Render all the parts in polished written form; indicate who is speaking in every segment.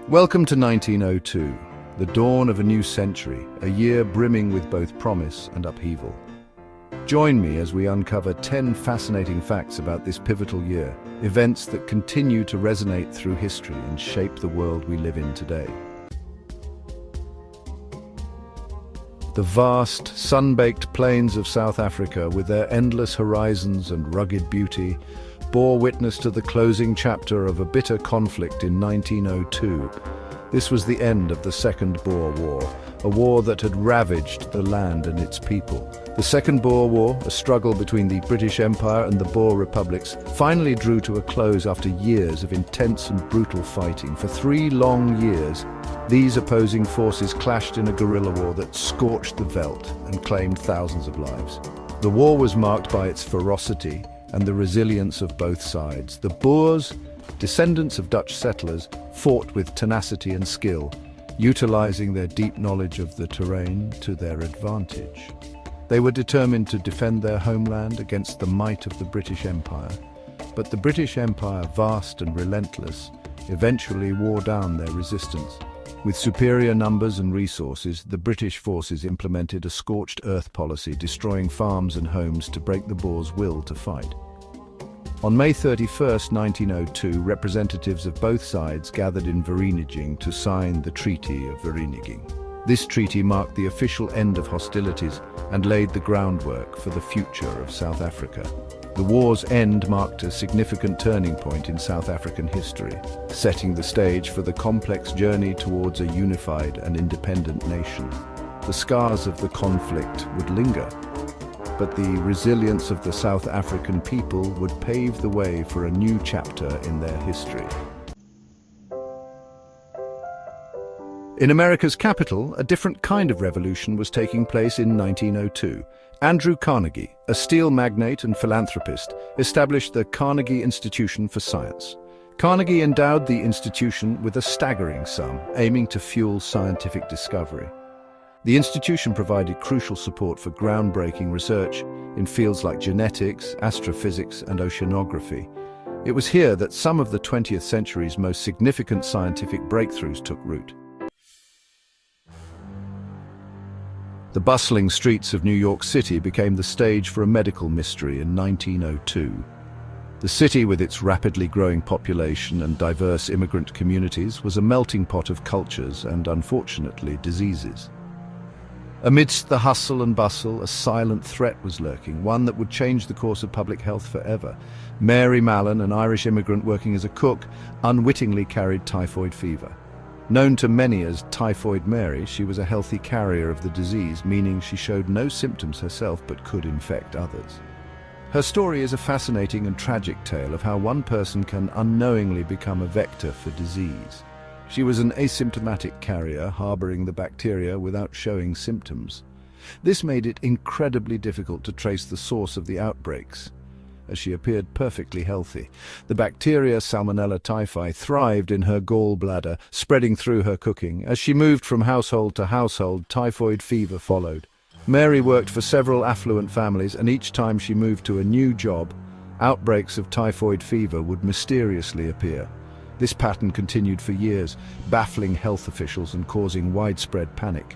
Speaker 1: Welcome to 1902, the dawn of a new century, a year brimming with both promise and upheaval. Join me as we uncover 10 fascinating facts about this pivotal year, events that continue to resonate through history and shape the world we live in today. The vast, sun-baked plains of South Africa, with their endless horizons and rugged beauty, bore witness to the closing chapter of a bitter conflict in 1902. This was the end of the Second Boer War, a war that had ravaged the land and its people. The Second Boer War, a struggle between the British Empire and the Boer republics, finally drew to a close after years of intense and brutal fighting. For 3 long years, these opposing forces clashed in a guerrilla war that scorched the veldt and claimed thousands of lives. The war was marked by its ferocity and the resilience of both sides. The Boers, descendants of Dutch settlers, fought with tenacity and skill, utilizing their deep knowledge of the terrain to their advantage. They were determined to defend their homeland against the might of the British Empire. But the British Empire, vast and relentless, eventually wore down their resistance. With superior numbers and resources, the British forces implemented a scorched earth policy, destroying farms and homes to break the Boers' will to fight. On May 31, 1902, representatives of both sides gathered in Vereeniging to sign the Treaty of Vereeniging. This treaty marked the official end of hostilities and laid the groundwork for the future of South Africa. The war's end marked a significant turning point in South African history, setting the stage for the complex journey towards a unified and independent nation. The scars of the conflict would linger, but the resilience of the South African people would pave the way for a new chapter in their history. In America's capital, a different kind of revolution was taking place in 1902. Andrew Carnegie, a steel magnate and philanthropist, established the Carnegie Institution for Science. Carnegie endowed the institution with a staggering sum, aiming to fuel scientific discovery. The institution provided crucial support for groundbreaking research in fields like genetics, astrophysics, and oceanography. It was here that some of the 20th century's most significant scientific breakthroughs took root. The bustling streets of New York City became the stage for a medical mystery in 1902. The city, with its rapidly growing population and diverse immigrant communities, was a melting pot of cultures and, unfortunately, diseases. Amidst the hustle and bustle, a silent threat was lurking, one that would change the course of public health forever. Mary Mallon, an Irish immigrant working as a cook, unwittingly carried typhoid fever. Known to many as Typhoid Mary, she was a healthy carrier of the disease, meaning she showed no symptoms herself but could infect others. Her story is a fascinating and tragic tale of how one person can unknowingly become a vector for disease. She was an asymptomatic carrier, harboring the bacteria without showing symptoms. This made it incredibly difficult to trace the source of the outbreaks, as she appeared perfectly healthy. The bacteria Salmonella typhi thrived in her gallbladder, spreading through her cooking. As she moved from household to household, typhoid fever followed. Mary worked for several affluent families, and each time she moved to a new job, outbreaks of typhoid fever would mysteriously appear. This pattern continued for years, baffling health officials and causing widespread panic.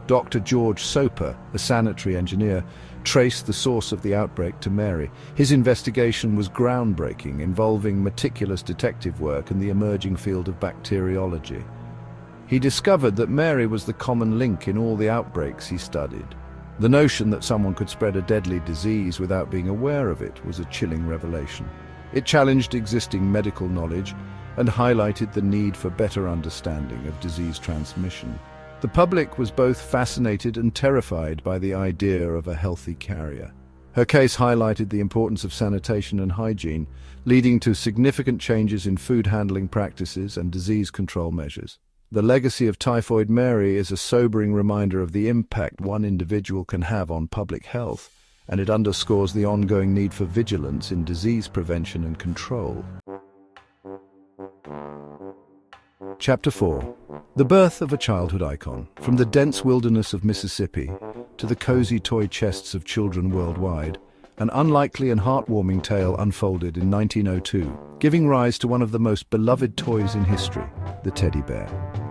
Speaker 1: Dr. George Soper, a sanitary engineer, traced the source of the outbreak to Mary. His investigation was groundbreaking, involving meticulous detective work and the emerging field of bacteriology. He discovered that Mary was the common link in all the outbreaks he studied. The notion that someone could spread a deadly disease without being aware of it was a chilling revelation. It challenged existing medical knowledge and highlighted the need for better understanding of disease transmission. The public was both fascinated and terrified by the idea of a healthy carrier. Her case highlighted the importance of sanitation and hygiene, leading to significant changes in food handling practices and disease control measures. The legacy of Typhoid Mary is a sobering reminder of the impact one individual can have on public health, and it underscores the ongoing need for vigilance in disease prevention and control. Chapter 4. The birth of a childhood icon. From the dense wilderness of Mississippi to the cozy toy chests of children worldwide, an unlikely and heartwarming tale unfolded in 1902. giving rise to one of the most beloved toys in history, the teddy bear.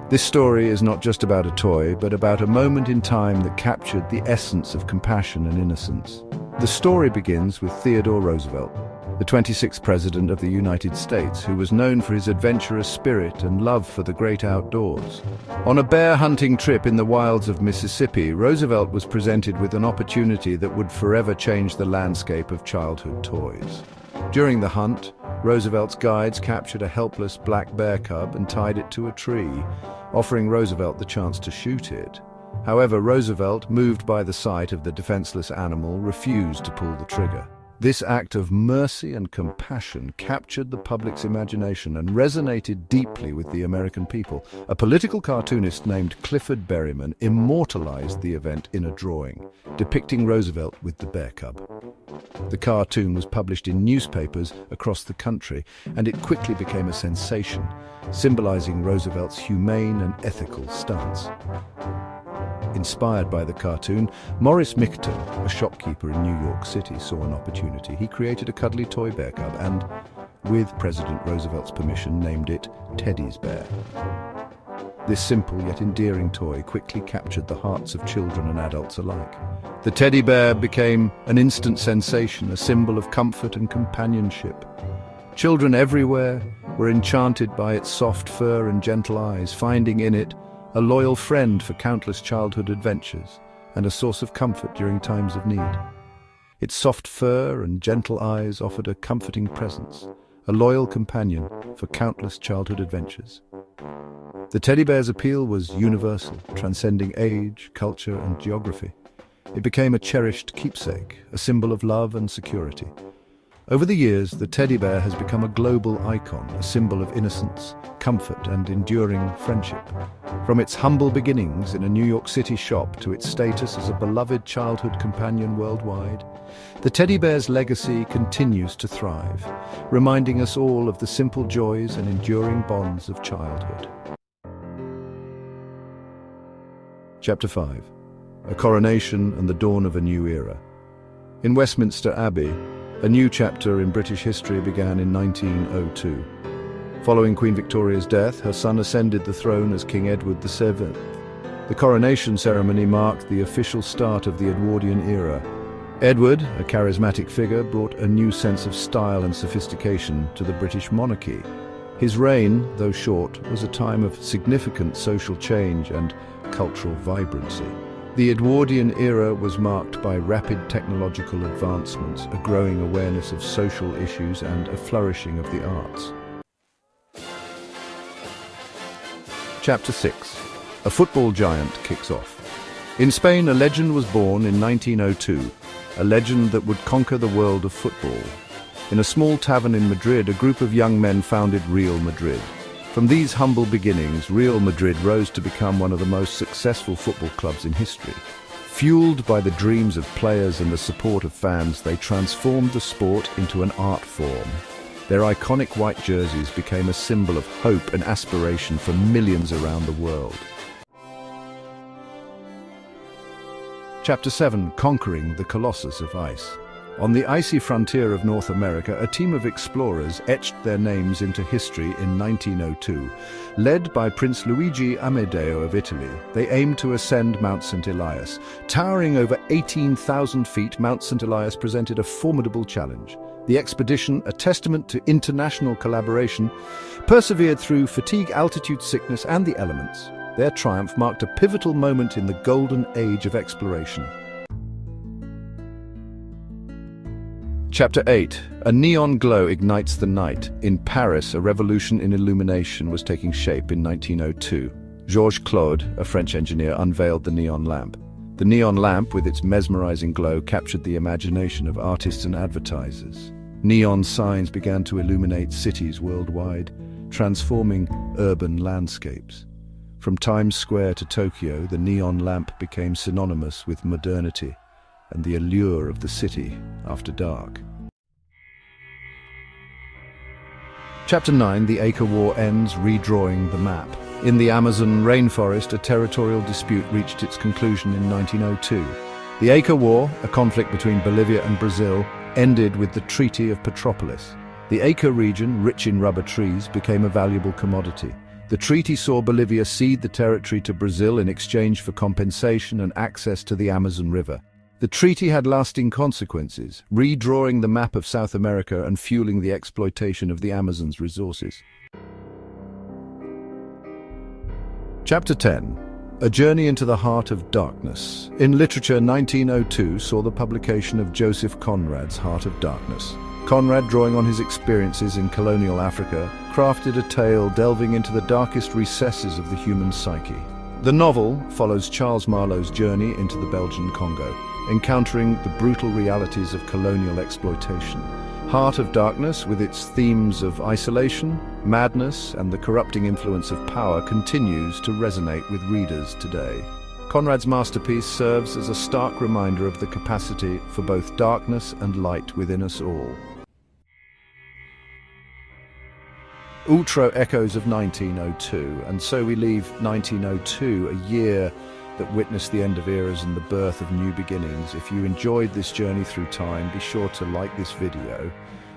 Speaker 1: This story is not just about a toy, but about a moment in time that captured the essence of compassion and innocence. The story begins with Theodore Roosevelt, the 26th President of the United States, who was known for his adventurous spirit and love for the great outdoors. On a bear hunting trip in the wilds of Mississippi, Roosevelt was presented with an opportunity that would forever change the landscape of childhood toys. During the hunt, Roosevelt's guides captured a helpless black bear cub and tied it to a tree, offering Roosevelt the chance to shoot it. However, Roosevelt, moved by the sight of the defenseless animal, refused to pull the trigger. This act of mercy and compassion captured the public's imagination and resonated deeply with the American people. A political cartoonist named Clifford Berryman immortalized the event in a drawing, depicting Roosevelt with the bear cub. The cartoon was published in newspapers across the country, and it quickly became a sensation, symbolizing Roosevelt's humane and ethical stance. Inspired by the cartoon, Maurice Michton, a shopkeeper in New York City, saw an opportunity. He created a cuddly toy bear cub and, with President Roosevelt's permission, named it Teddy's Bear. This simple yet endearing toy quickly captured the hearts of children and adults alike. The teddy bear became an instant sensation, a symbol of comfort and companionship. Children everywhere were enchanted by its soft fur and gentle eyes, finding in it a loyal friend for countless childhood adventures and a source of comfort during times of need. Its soft fur and gentle eyes offered a comforting presence, a loyal companion for countless childhood adventures. The teddy bear's appeal was universal, transcending age, culture, and geography. It became a cherished keepsake, a symbol of love and security. Over the years, the teddy bear has become a global icon, a symbol of innocence, comfort, and enduring friendship. From its humble beginnings in a New York City shop to its status as a beloved childhood companion worldwide, the teddy bear's legacy continues to thrive, reminding us all of the simple joys and enduring bonds of childhood. Chapter 5. A Coronation and the Dawn of a New Era. In Westminster Abbey, a new chapter in British history began in 1902. Following Queen Victoria's death, her son ascended the throne as King Edward VII. The coronation ceremony marked the official start of the Edwardian era. Edward, a charismatic figure, brought a new sense of style and sophistication to the British monarchy. His reign, though short, was a time of significant social change and cultural vibrancy. The Edwardian era was marked by rapid technological advancements, a growing awareness of social issues, and a flourishing of the arts. Chapter 6. A football giant kicks off. In Spain, a legend was born in 1902, a legend that would conquer the world of football. In a small tavern in Madrid, a group of young men founded Real Madrid. From these humble beginnings, Real Madrid rose to become one of the most successful football clubs in history. Fueled by the dreams of players and the support of fans, they transformed the sport into an art form. Their iconic white jerseys became a symbol of hope and aspiration for millions around the world. Chapter 7. Conquering the Colossus of Ice. On the icy frontier of North America, a team of explorers etched their names into history in 1902. Led by Prince Luigi Amedeo of Italy, they aimed to ascend Mount St. Elias. Towering over 18,000 feet, Mount St. Elias presented a formidable challenge. The expedition, a testament to international collaboration, persevered through fatigue, altitude sickness, and the elements. Their triumph marked a pivotal moment in the golden age of exploration. Chapter 8. A neon glow ignites the night. In Paris, a revolution in illumination was taking shape in 1902. Georges Claude, a French engineer, unveiled the neon lamp. The neon lamp, with its mesmerizing glow, captured the imagination of artists and advertisers. Neon signs began to illuminate cities worldwide, transforming urban landscapes. From Times Square to Tokyo, the neon lamp became synonymous with modernity and the allure of the city after dark. Chapter 9. The Acre War ends, redrawing the map. In the Amazon rainforest, a territorial dispute reached its conclusion in 1902. The Acre War, a conflict between Bolivia and Brazil, ended with the Treaty of Petropolis. The Acre region, rich in rubber trees, became a valuable commodity. The treaty saw Bolivia cede the territory to Brazil in exchange for compensation and access to the Amazon River. The treaty had lasting consequences, redrawing the map of South America and fueling the exploitation of the Amazon's resources. Chapter 10. A Journey into the Heart of Darkness. In literature, 1902 saw the publication of Joseph Conrad's Heart of Darkness. Conrad, drawing on his experiences in colonial Africa, crafted a tale delving into the darkest recesses of the human psyche. The novel follows Charles Marlowe's journey into the Belgian Congo, encountering the brutal realities of colonial exploitation. Heart of Darkness, with its themes of isolation, madness, and the corrupting influence of power, continues to resonate with readers today. Conrad's masterpiece serves as a stark reminder of the capacity for both darkness and light within us all. Ultra echoes of 1902, and so we leave 1902, a year that witnessed the end of eras and the birth of new beginnings. If you enjoyed this journey through time, be sure to like this video,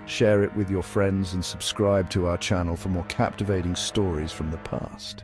Speaker 1: share it with your friends, and subscribe to our channel for more captivating stories from the past.